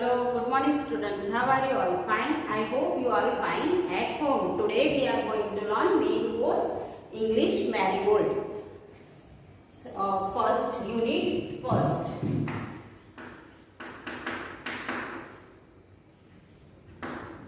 Hello, good morning students. How are you all? Fine? I hope you all fine at home. Today we are going to learn main course English Marigold. First unit first.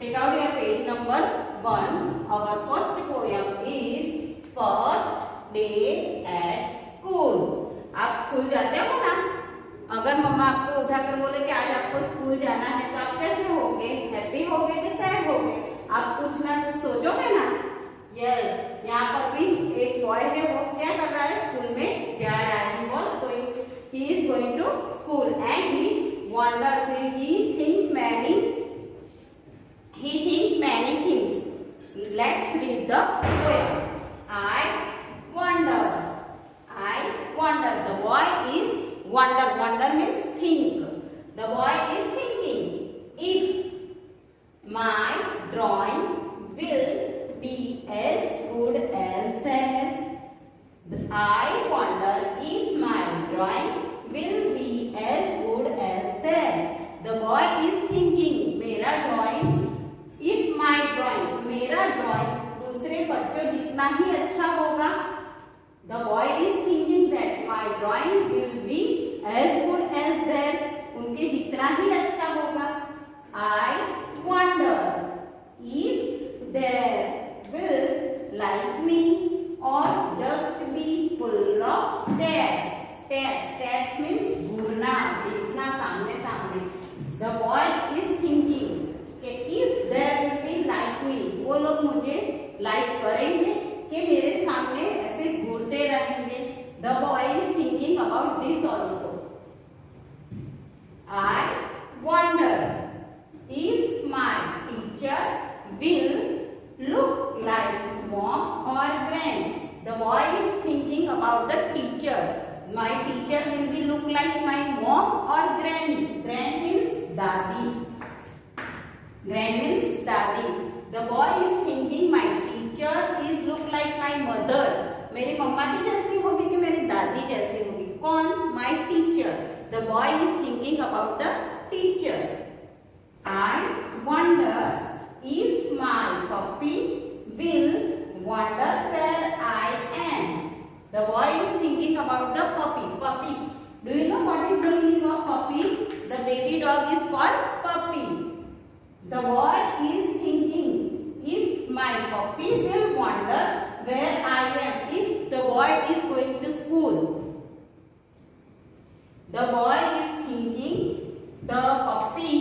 Take out your page number 1. Our first poem is First Day at School. आप school जाते हो ना? अगर मम्मा आपको उठाकर बोले कि आज आपको स्कूल जाना है तो आप कैसे होगे? हैप्पी होगे कि सैड होगे? आप कुछ ना कुछ सोचोगे ना? यस, यहाँ पर भी एक बॉय है, वो क्या कर रहा है? स्कूल में जा रहा है. He is going to school and he wonders. He thinks many things. Let's read the poem. I wonder. The boy is wonder. Wonder means think. The boy is thinking. If my drawing will be as good as theirs. I wonder if my drawing will be as good as theirs. The boy is thinking. मेरा drawing. If my drawing. मेरा drawing दूसरे बच्चों जितना ही अच्छा होगा. The boy is thinking that my drawing will be as good as theirs. उनके जितना ही अच्छा होगा. I wonder if they will like me or just be full of stares. Stares means घूरना, देखना सामने सामने. The boy is thinking कि if they will be like me, वो लोग मुझे like करेंगे कि मेरे सामने ऐसे घूरते रहेंगे. The boy is thinking about this also. I wonder if my teacher will look like mom or grand. The boy is thinking about the teacher. My teacher will be look like my mom or grand. Grand means dadi. Grand means dadi. The boy is thinking my teacher is look like my mother. मेरी मम्मा की जैसी होगी कि मेरी दादी जैसी होगी? कौन? My teacher. The boy is thinking about the teacher. I wonder if my puppy will wonder where I am. The boy is thinking about the puppy. Do you know what is the meaning of puppy? The baby dog is called puppy. The boy is thinking if my puppy will wonder where I am. If the boy is going to school. The boy is thinking the puppy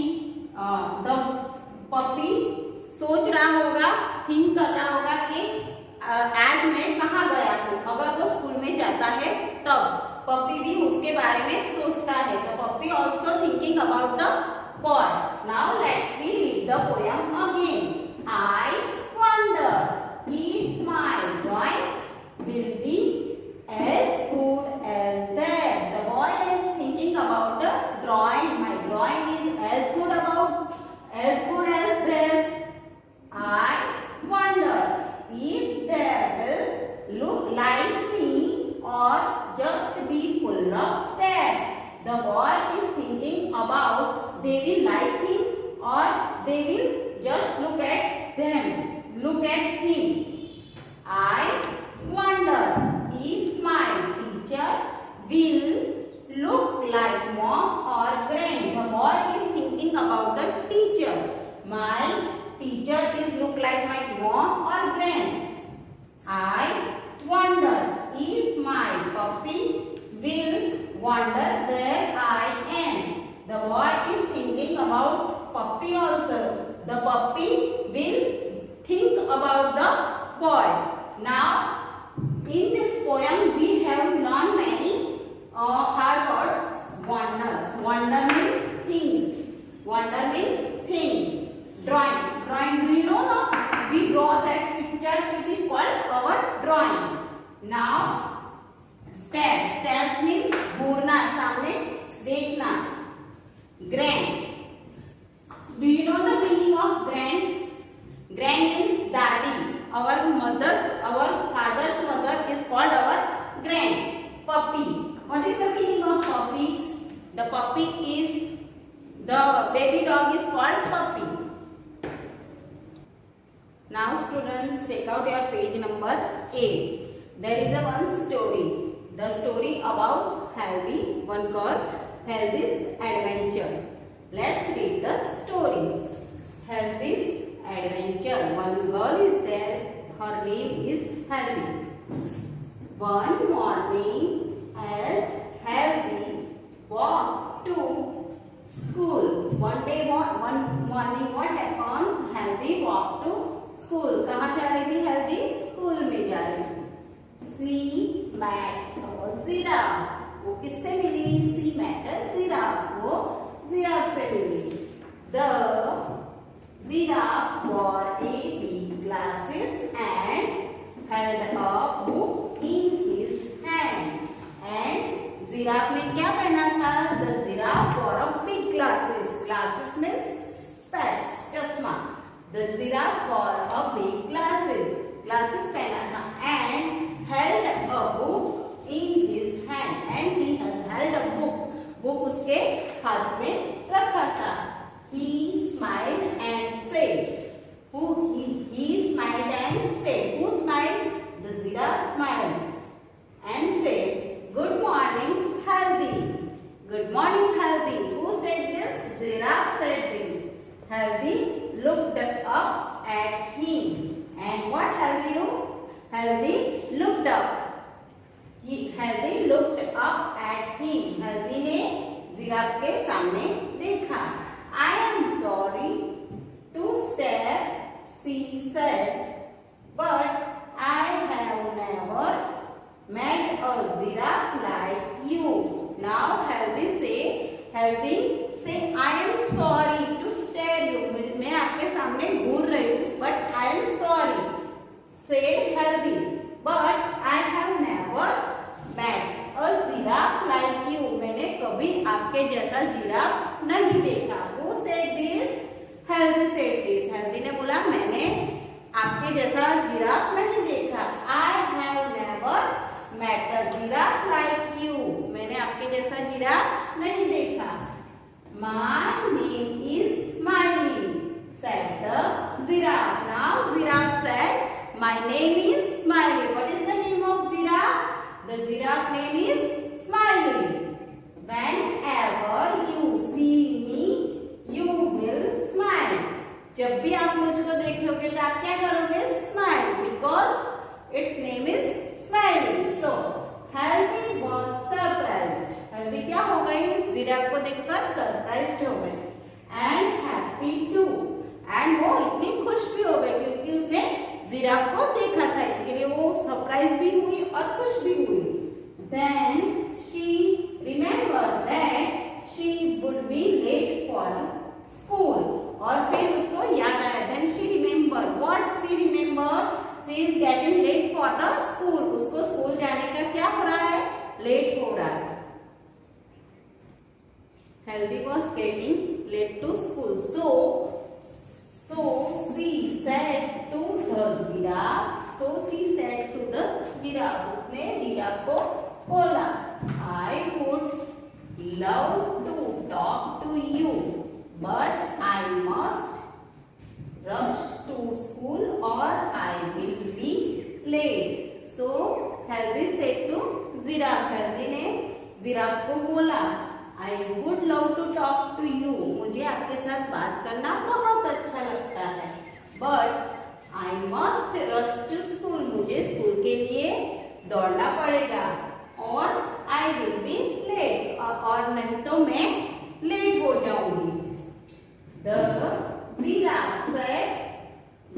सोच रहा होगा, think कर रहा होगा कि आज मैं कहाँ गया हूँ. अगर वो स्कूल में जाता है तब पपी भी उसके बारे में सोचता है. तो puppy also thinking about the boy. Now let's we read the poem again. I wonder if my drawing will be as good as theirs. The boy is thinking about the drawing. My drawing is as good as theirs. I wonder if they will look like me or just be full of stares. The boy is thinking about they will like him or they will just look at him. I wonder if my teacher will look like mom or grand. The boy is thinking about the teacher. My teacher is look like my mom or grand. I wonder if my puppy will wonder where I am. The boy is thinking about puppy also. The puppy will think about the boy. Now, in this poem, we have learned many hard words. Wonder means things. Drawing. Do you know now? We draw that picture. It is called our drawing. Now, stares means घूरना, सामने देखना. Grand. Do you know the meaning of grand? Grand means daddy. Our father's mother is called our grand. Puppy. What is the meaning of puppy? The puppy is the baby dog is called puppy. Now students, take out your page number 8. There is a one story. The story about Healthy, one called Healthy's Adventure. Let's read the story. Healthy's Adventure. One girl is there. Her name is Healthy. One morning, as Healthy walked to school. One morning, what happened? Healthy walked to school. कहाँ जा रही थी Healthy? School में जा रही थी. She met a giraffe. वो किससे मिली? She met a giraffe. वो giraffe से मिली. The giraffe wore a big glasses and held a book in his hand. And giraffe ने क्या पहना था? The giraffe wore a big glasses. Glasses means specs, चश्मा. The giraffe wore a big glasses. Glasses पहना था. And held a book in his hand. And he has held a book. Book उसके हाथ में रखा था. He smiled and said. He smiled and said. Who smiled? The giraffe smiled and said, "Good morning, Healthy." Good morning, Healthy. Who said this? Giraffe said this. Healthy looked up at him. And what Healthy do? Healthy looked up. Healthy looked up at him. Healthy ने giraffe के सामने देखा. I am sorry to stare, she said, but I have never met a giraffe like you. Now Healthy say, I am sorry to stare you. मैं आपके सामने घूर रही हूँ, but I am sorry. Said Healthy, but I have never met a giraffe like you. मैंने कभी आपके जैसा जिराफ नहीं देखा. Who said this? Healthy said this. Healthy ने बोला मैंने आपके जैसा जिराफ नहीं देखा. I have never met a giraffe like you. मैंने आपके जैसा जिराफ नहीं देखा. My name is Smiley, said the giraffe. Now giraffe said, my name is Smiley. What is the name of giraffe? The giraffe name is Smiley. Whenever you see me, you will smile. जब भी आप मुझको देखोगे तो आप क्या करोगे? Smile, because its name is Smiley. So Healthy was surprised. Healthy क्या हो गई? जिराफ को देखकर सरप्राइज्ड हो गई. And happy too. And वो इतनी खुश भी हो गई क्योंकि उसने जिराफ को देखा था. इसके लिए वो सरप्राइज भी हुई और खुश भी हुई. Then she remembered that she would be late for school. और फिर उसको याद आया. Then she remembered. What she remembered? She is getting late for the school. उसको स्कूल जाने का क्या हो रहा है? लेट हो रहा है. Healthy was getting late to school. So she said to the giraffe. So she said to the giraffe. उसने जिराफ को बोला, I would love to talk to you, but I must rush to school or I will be late. So Healthy said to giraffe. Healthy ने giraffe को बोला, I would love to talk to you. मुझे आपके साथ बात करना बहुत अच्छा लगता है. But I must rush to school. मुझे स्कूल के लिए दौड़ना पड़ेगा. और I will be late. और नहीं तो मैं लेट हो जाऊंगी. The giraffe said,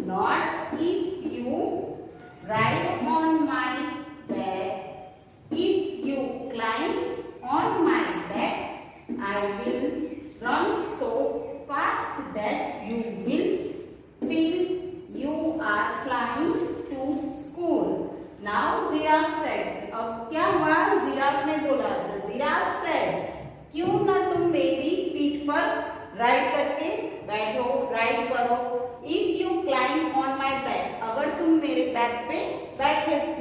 not if you ride on my back. If you climb on my back, I will run so fast that you will feel you are flying to school. Now giraffe said. अब क्या हुआ? Giraffe ने बोला. The giraffe said, क्यों ना तुम मेरी पीठ पर राइड करके बैठो, राइड करो. If you climb on my back, अगर तुम मेरे बैक पे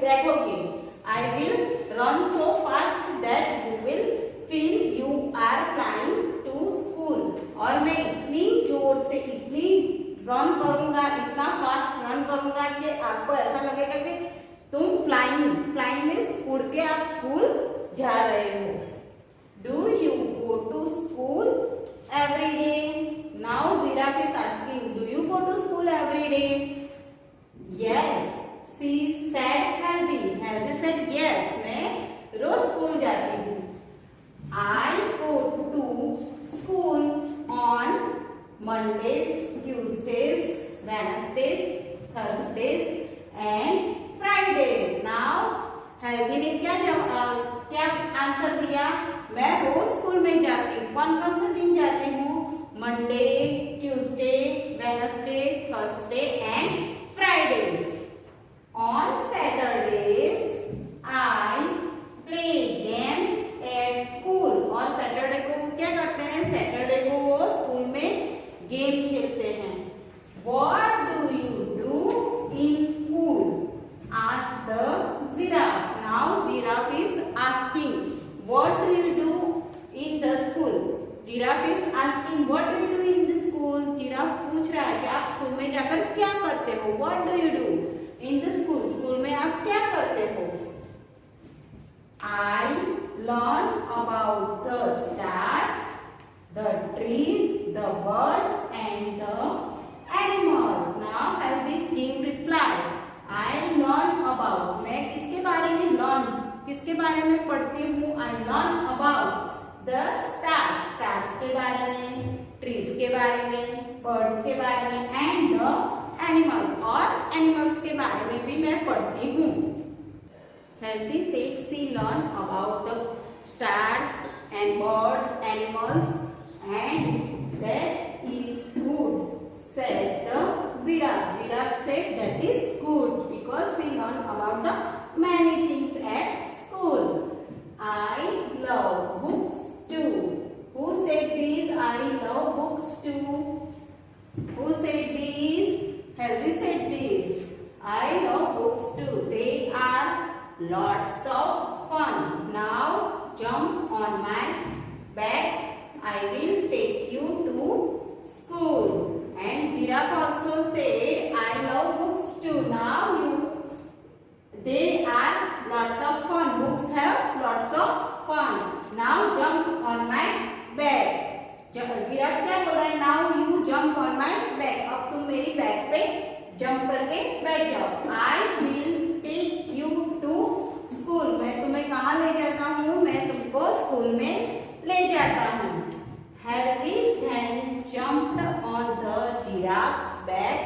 बैठोगे, I will run so fast that you will feel you are flying to school. और मैं इतनी जोर से इतनी रन करूंगा, इतना फास्ट रन करूंगा कि आपको ऐसा लगेगा कि तुम फ्लाइंग मीन्स उड़ के आप स्कूल जा रहे हो। Do you go to school every day? Now giraffe is asking, do you go to school every day? Yes, she said healthy. Healthy said yes, मैं रोज स्कूल जाती हूँ। I go to school on Mondays, Tuesdays, Wednesdays, Thursdays and Fridays. Now healthy ने क्या answer दिया? मैं रोज school में जाती हूँ। कौन कौन से दिन जाती हूँ? Monday, Tuesday, Wednesday, Thursday and Fridays. On Saturdays I play games at school. और सैटरडे को वो क्या करते हैं? सैटरडे को वो स्कूल में गेम खेलते हैं। What do you do in school? Ask the giraffe. Now giraffe is asking, what do you do in the school? Giraffe is asking, what do you do in the school? Giraffe पूछ रहा है कि आप school में जाकर क्या करते हो? What do you do in the school? School में आप क्या करते हो? I learn about the stars, the trees, the birds and the animals. Now healthy give reply. I learn about. मैं किसके बारे में किसके बारे में पढ़ती हूँ? I learn about the stars. Stars के बारे में, trees के बारे में, birds के बारे में and the animals. और animals के बारे में भी मैं पढ़ती हूँ। Healthy said she learn about the stars and birds, animals and that is good, said the giraffe. Giraffe said that is good because she learned about the many things at school. I love books too. Who said this? I love books too. Who said this? Healthy said this. I love books too. They are lots of fun. Now jump on my back. I will take you to school. And giraffe also said, I love books too. Now they are lots of fun. Books have lots of fun. Now jump on my back. giraffe क्या बोल रहा है? Now you jump on my back. अब तुम मेरी back पे jump करके बैठ जाओ। I will take you to school. मैं तुम्हें कहाँ ले जाता हूँ? मैं तुमको स्कूल में ले जाता हूँ। Healthy then jumped on the giraffe's back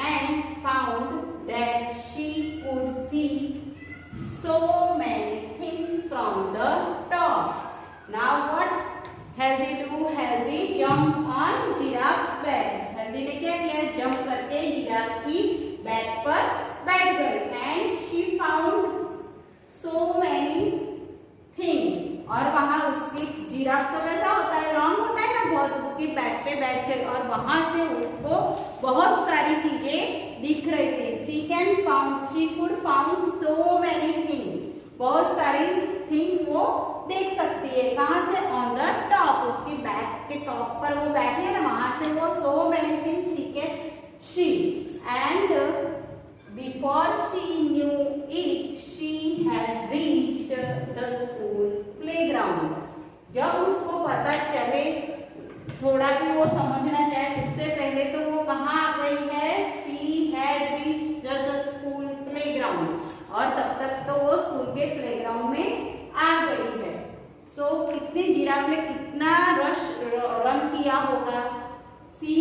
and found that she could see so many things from the top. Now what Healthy do? Healthy jump on giraffe's back. Healthy ने क्या किया? जंप करके giraffe की back पर बैठ गई and she found so many things. और वहां उसकी जिराफ तो वैसा होता है, लॉन्ग होता है ना बहुत, उसकी बैक पे बैठ के और वहां से उसको बहुत सारी चीजें दिख रही थी। she could found so many things. बहुत सारी थिंग्स वो देख सकती है। कहाँ से? ऑन द टॉप, उसकी बैक के टॉप पर वो बैठी है ना, वहां से वो so many things she and before she knew it she had reached the school playground. जब उसको पता चले, थोड़ा भी वो समझना चाहे उससे पहले तो वो कहाँ आ गई है? she had reached the school playground. और तब तक तो वो स्कूल के प्लेग्राउंड में आ गई है। सो कितने जिराफ ने कितना रन किया होगा? she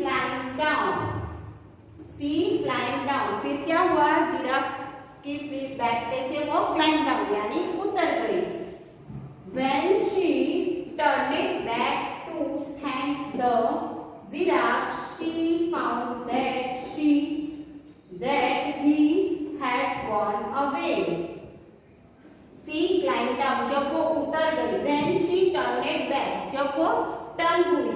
climbed down. फिर क्या हुआ? जिराफ की बैक पे से वो क्लाइंब डाउन यानी उतर गई। When she turned it back to thank the giraffe, she found that he had gone away. She climbed down. जब वो उतर गई। When she turned it back. जब वो टर्न हुई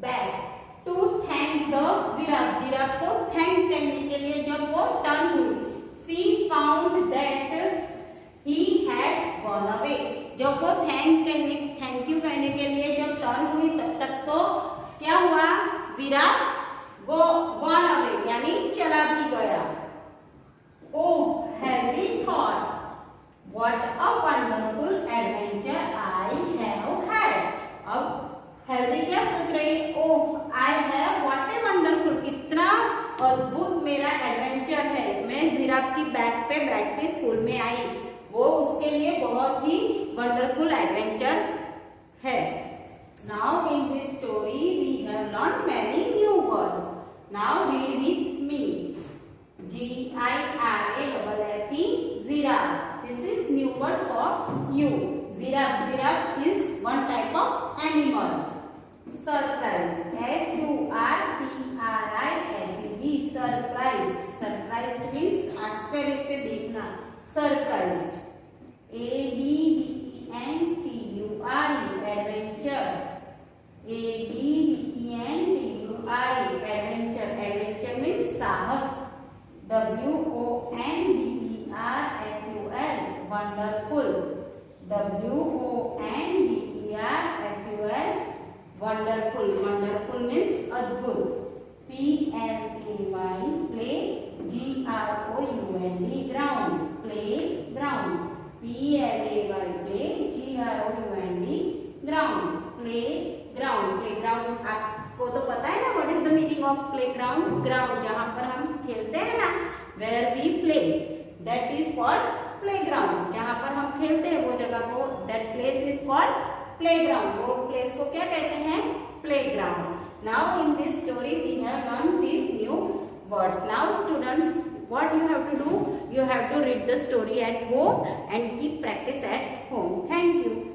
back to thank the giraffe. Giraffe को thank करने के लिए जब वो टर्न हुई। She found that he had gone away. जब वो थैंक यू कहने के लिए जब टर्न हुई तब तक तो जिराफ gone away यानी चला भी गया. Oh, healthy thought. What a wonderful adventure I have had. अब हेल्दी क्या सोच रही है? Oh I have what a wonderful, कितना अद्भुत मेरा एडवेंचर है. मैं जिराफ की बैक पे बैठ के स्कूल में आई. वो उसके लिए बहुत ही वंडरफुल एडवेंचर है. Now in this story we have learn many new words. Now read with me. Giraffe, giraffe. This is new word for you. Giraffe. Giraffe is one type of animal. Surprise. S-U-R-P-R-I-S-E-D. Surprised. Surprised means आश्चर्य से देखना. Surprised. A-D-V-E-N-T-U-R-E. Adventure. A-D-V-E-N-T-U-R-E. Adventure. Adventure means साहस. W-O-N-D-E-R-F-U-L. Wonderful. W-O-N-D-E-R-F-U-L. Wonderful. Wonderful means अद्भुत. P-L-A-Y. Play. G-R-O-U-N-D. Ground. Playground. P-L-A-Y. Play. G-R-O-U-N-D. Ground. Playground. Playground आपको तो पता है ना what is the meaning of playground? Ground जहाँ पर हम खेलते हैं ना, where we play, that is called playground. जहाँ पर हम खेलते हैं वो जगह को, that place is called playground. वो place को क्या कहते हैं? Playground. Now in this story we have learned these new words. Now students, what you have to do? You have to read the story at home and keep practice at home. Thank you.